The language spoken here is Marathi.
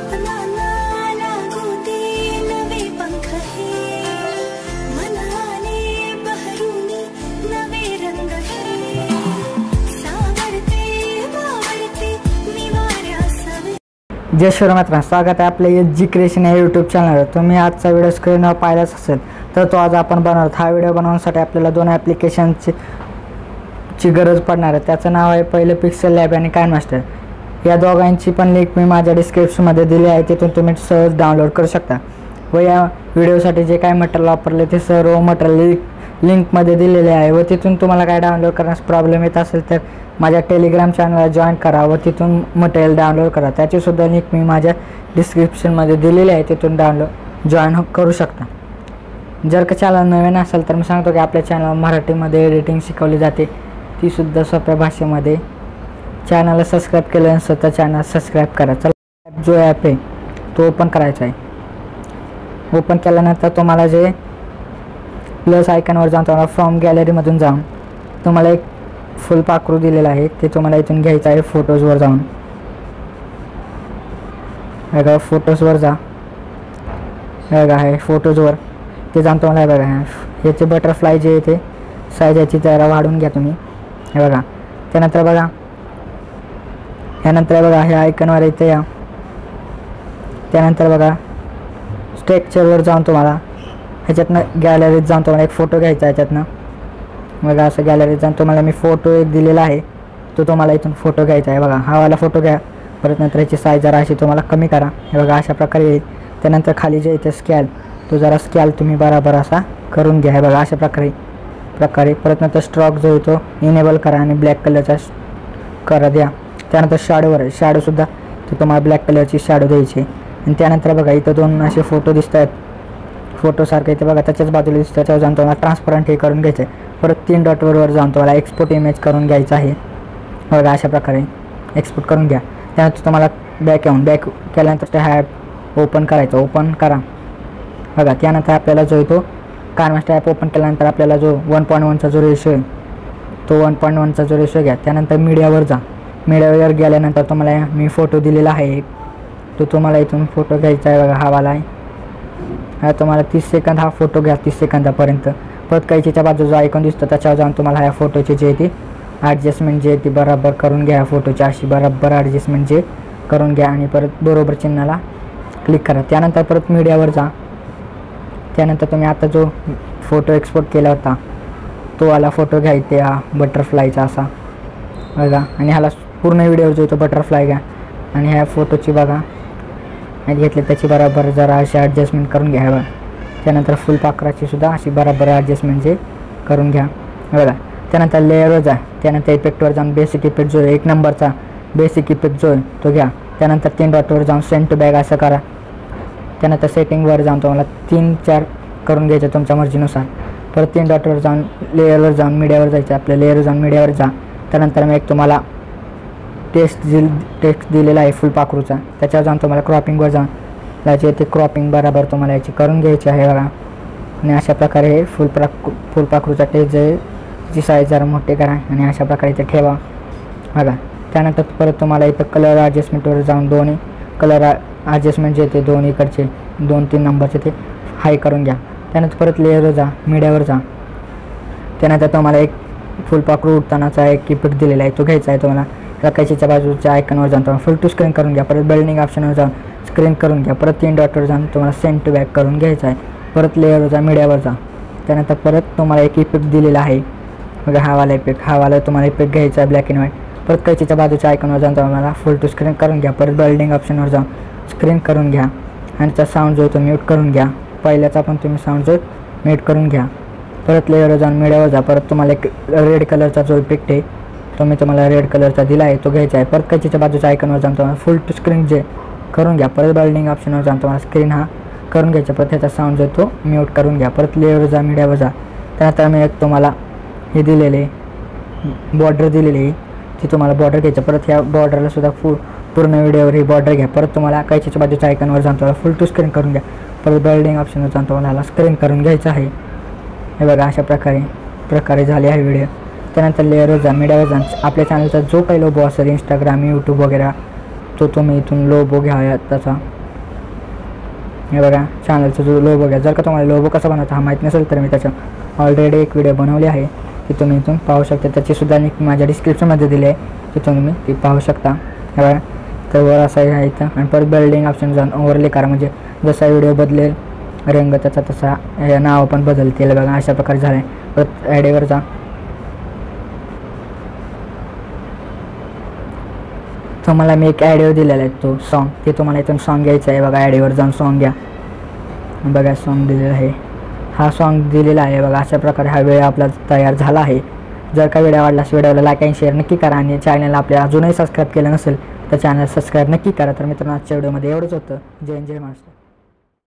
जय श्री मित्रांनो, स्वागत आहे आपल्या एच.जी. क्रिएशन या यूट्यूब चॅनलवर। तुम्ही आजचा व्हिडिओ स्क्रीनवर पाहिलाच असेल तर तो आज आपण बनवत। हा व्हिडिओ बनवण्यासाठी आपल्याला दोन ॲप्लिकेशनची गरज पडणार आहे। त्याचं नाव आहे पहिलं पिक्सेल लॅब आणि काइनमास्टर। या दोघांची पण लिंक मी माझ्या डिस्क्रिप्शनमध्ये दिली आहे, तिथून तुम्ही सहज डाउनलोड करू शकता। व या व्हिडिओसाठी जे काय मटेरियल वापरले ते सर्व मटेरियल लिंकमध्ये दिलेले आहे व तिथून तुम्हाला काय डाउनलोड करण्यास प्रॉब्लेम येत असेल तर माझ्या टेलिग्राम चॅनलला जॉईन करा व तिथून मटेरियल डाउनलोड करा। त्याचीसुद्धा लिंक मी माझ्या डिस्क्रिप्शनमध्ये दिलेली आहे, तिथून जॉईन करू शकता। जर का चॅनल नवीन असेल तर मी सांगतो की आपल्या चॅनलवर मराठीमध्ये एडिटिंग शिकवली जाते, तीसुद्धा सोप्या भाषेमध्ये। चॅनलला सबस्क्राईब केलं नसेल तर चॅनल सबस्क्राईब करा। चला, जो ॲप आहे तो ओपन करायचा आहे। ओपन केल्यानंतर तुम्हाला जे प्लस आयकॉनवर जाऊन तुम्हाला फ्रॉम गॅलरीमधून जाऊन तुम्हाला एक फुल पाखरू दिलेला आहे, ते तुम्हाला इथून घ्यायचं आहे। फोटोजवर जाऊन बघा, फोटोजवर जा, बघा आहे फोटोजवर, ते जाऊन तुम्हाला बघा ह्याचे बटरफ्लाय जे आहे ते साईज याची जरा वाढवून घ्या तुम्ही, हे बघा। त्यानंतर बघा ह्यानंतर बघा हे आयकॉनवर येते या। त्यानंतर बघा स्ट्रक्चरवर जाऊन तुम्हाला ह्याच्यातनं गॅलरीत जाऊन तुम्हाला एक फोटो घ्यायचा आहे। ह्याच्यातनं बघा असं गॅलरीत जाऊन तुम्हाला मी फोटो एक दिलेला आहे, तो तुम्हाला इथून फोटो घ्यायचा आहे। बघा हा वाला फोटो घ्या, परत नंतर याची साईज जरा अशी तुम्हाला कमी करा, हे बघा अशा प्रकारे येईल। त्यानंतर खाली जे इथे स्कॅल, तो जरा स्कॅल तुम्ही बराबर असा करून घ्या, हे बघा अशा प्रकारे। परत नंतर स्ट्रोक जो आहे तो इनेबल करा आणि ब्लॅक कलरचा करा द्या। त्यानंतर शॅडोसुद्धा तो तुम्हाला ब्लॅक कलरची शॅडो द्यायची। आणि त्यानंतर बघा इथं दोन असे फोटो दिसत आहेत, फोटोसारखं इथे बघा त्याच्याच बाजूला दिसतं, त्याच्यावर जाऊन तुम्हाला ट्रान्सपरंट हे करून घ्यायचं आहे। परत 3 डॉटवर जाऊन तुम्हाला एक्सपोर्ट इमेज करून घ्यायचं आहे, बघा अशा प्रकारे एक्सपोर्ट करून घ्या। त्यानंतर तुम्हाला बॅक केल्यानंतर हा ॲप ओपन करायचा, ओपन करा बघा। त्यानंतर आपल्याला जो आहे तो काइनमास्टर ॲप ओपन केल्यानंतर आपल्याला जो 1.1चा जो रेशो आहे तो 1.1चा जो रेशो घ्या। त्यानंतर मीडियावर जा, मीडियावर गेल्यानंतर तुम्हाला मी फोटो दिलेला आहे एक, तो तुम्हाला इथून फोटो घ्यायचा आहे, बघा हा वाला आहे। हा तुम्हाला 30 सेकंद हा फोटो घ्या, 30 सेकंदापर्यंत। परत कैचीच्या बाजू जो आयकॉन दिसतो त्याच्यावर जाऊन तुम्हाला ह्या फोटोची जे ती ॲडजस्टमेंट जे ती बरोबर करून घ्या, फोटोची अशी बरोबर ॲडजस्टमेंट जे करून घ्या आणि परत बरोबर चिन्हाला क्लिक करा। त्यानंतर परत मीडियावर जा। त्यानंतर तुम्ही आता जो फोटो एक्सपोर्ट केला होता तो वाला फोटो घ्यायचा, हा बटरफ्लायचा असा बघा, आणि ह्याला पूर्ण व्हिडिओ जो तो बटरफ्लाय घ्या आणि ह्या फोटोची बघा घेतले त्याची बरोबर जरा अशी ॲडजस्टमेंट करून घ्या, बघा। त्यानंतर फुल पाखराची सुद्धा अशी बरोबर ॲडजस्टमेंट जे करून घ्या, बघा। त्यानंतर लेअरवर जा, त्यानंतर इफेक्टवर जाऊन बेसिक इफेक्ट जो आहे 1 नंबरचा बेसिक इफेक्ट जो आहे तो घ्या। त्यानंतर 3 डॉटवर जाऊन सेंड टू बॅक असं करा। त्यानंतर सेटिंगवर जाऊन तुम्हाला 3-4 करून घ्यायचं तुमच्या मर्जीनुसार। परत 3 डॉटवर जाऊन लेअरवर जाऊन मीडियावर जायचं, आपल्या लेअरवर जाऊन मीडियावर जा। त्यानंतर मी एक तुम्हाला टेक्स्ट दिलेला आहे फुल पाखरूचा, त्याच्यावर जाऊन तुम्हाला क्रॉपिंगवर जाऊन त्याचे ते क्रॉपिंग बरोबर तुम्हाला याची करून घ्यायची आहे, बघा। आणि अशा प्रकारे हे फुल पाखरूचा टेक्स्ट जे ची साईज जरा मोठी करा आणि अशा प्रकारे इथे ठेवा, बघा। त्यानंतर परत तुम्हाला इथं कलर ॲडजस्टमेंटवर जाऊन दोन्ही कलर ॲडजस्टमेंट जे ते दोन इकडचे 2-3 नंबरचे ते हाय करून घ्या। त्यानंतर परत लेअरवर जा, मीडियावर जा। त्यानंतर तुम्हाला एक फुलपाखरू उडतानाचा एक इफेक्ट दिलेला आहे, तो घ्यायचा आहे तुम्हाला। कैचीच्या बाजूच्या आयकॉनवर जाऊन तुम्हाला फुल टू स्क्रीन करून घ्या। परत बिल्डिंग ऑप्शनवर जाऊन स्क्रीन करून घ्या। परत 3 डॉटवर जाऊन तुम्हाला सेंड टू बॅक करून घ्यायचा आहे। परत लेअरवर जा, मीडियावर जा। त्यानंतर परत तुम्हाला एक इफेक्ट दिलेला आहे, बघा हा वाला तुम्हाला इफेक्ट घ्यायचा आहे, ब्लॅक अँड व्हाईट। परत कैचीच्या बाजूच्या आयकॉनवर जाऊन तुम्हाला फुल टू स्क्रीन करून घ्या। परत बिल्डिंग ऑप्शनवर जाऊन स्क्रीन करून घ्या आणि त्याचा साऊंड जो तो म्यूट करून घ्या, पहिल्याचा पण तुम्ही साऊंड जो म्यूट करून घ्या। परत लेअरवर जाऊन मीडियावर जा। परत तुम्हाला एक रेड कलरचा जो इफेक्ट आहे तो मी तुम्हाला रेड कलरचा दिला आहे, तो घ्यायचा आहे। परत कैचीच्या बाजूच्या आयकॉनवर जाऊन तुम्हाला फुल टू स्क्रीन जे करून घ्या। परत बिल्डिंग ऑप्शनवर जाऊन तुम्हाला स्क्रीन हा करून घ्यायचा, परत त्याचा साऊंड जो तो म्यूट करून घ्या। परत लेअरवर जा, मीडियावर जा। त्यानंतर मी एक तुम्हाला हे दिलेले बॉर्डर दिलेली आहे, ती तुम्हाला बॉर्डर घ्यायचं। परत ह्या बॉर्डरला सुद्धा पूर्ण व्हिडिओवर ही बॉर्डर घ्या। परत तुम्हाला कैचीच्या बाजूच्या आयकॉनवर जाऊन तुम्हाला फुल टू स्क्रीन करून घ्या। परत बिल्डिंग ऑप्शनवर जाऊन तुम्हाला स्क्रीन करून घ्यायचं आहे, हे बघा अशा प्रकारे झाले आहे व्हिडिओ। त्यानंतर लेअरवर जा, मीडियावर जा। आपल्या चॅनलचा जो काही लोगो असेल इंस्टाग्राम, यूट्यूब वगैरे तो तुम्ही इथून लोगो घ्या त्याचा, हे बघा चॅनलचा जो लोगो घ्या. जर का तुम्हाला लोगो कसा बनवायचा हा माहीत नसेल तर मी त्याच्या ऑलरेडी एक व्हिडिओ बनवली आहे, ती तुम्ही इथून पाहू शकता. त्याचीसुद्धा लिंक माझ्या डिस्क्रिप्शनमध्ये दिली आहे, तिथून तुम्ही ती पाहू शकता. हे बघा तर वर असं आहे इथं. आणि परत बिल्डिंग ऑप्शन जाऊन ओव्हरले करा, म्हणजे जसा व्हिडिओ बदलेल रंग त्याचा तसा नाव पण बदलतील. बघा अशा प्रकारे झालं आहे. परत ॲडेवर जा. तुम्हाला मी एक ॲडिओ दिलेला आहे तो सॉन्ग, ते तुम्हाला इथून सॉन्ग घ्यायचं आहे. बघा ॲडिओवर जाऊन सॉन्ग घ्या. बघा सॉन्ग दिलेला आहे, हा सॉन्ग दिलेला आहे. बघा अशा प्रकारे हा व्हिडिओ आपला तयार झाला आहे. जर का व्हिडिओ आवडला असेल व्हिडिओला लाईक आणि शेअर नक्की करा. आणि चॅनलला आपल्या अजूनही सबस्क्राईब केलं नसेल तर चॅनल सबस्क्राईब नक्की करा. तर मित्रांनो आजच्या व्हिडिओमध्ये एवढंच होतं. जय महाराष्ट्र.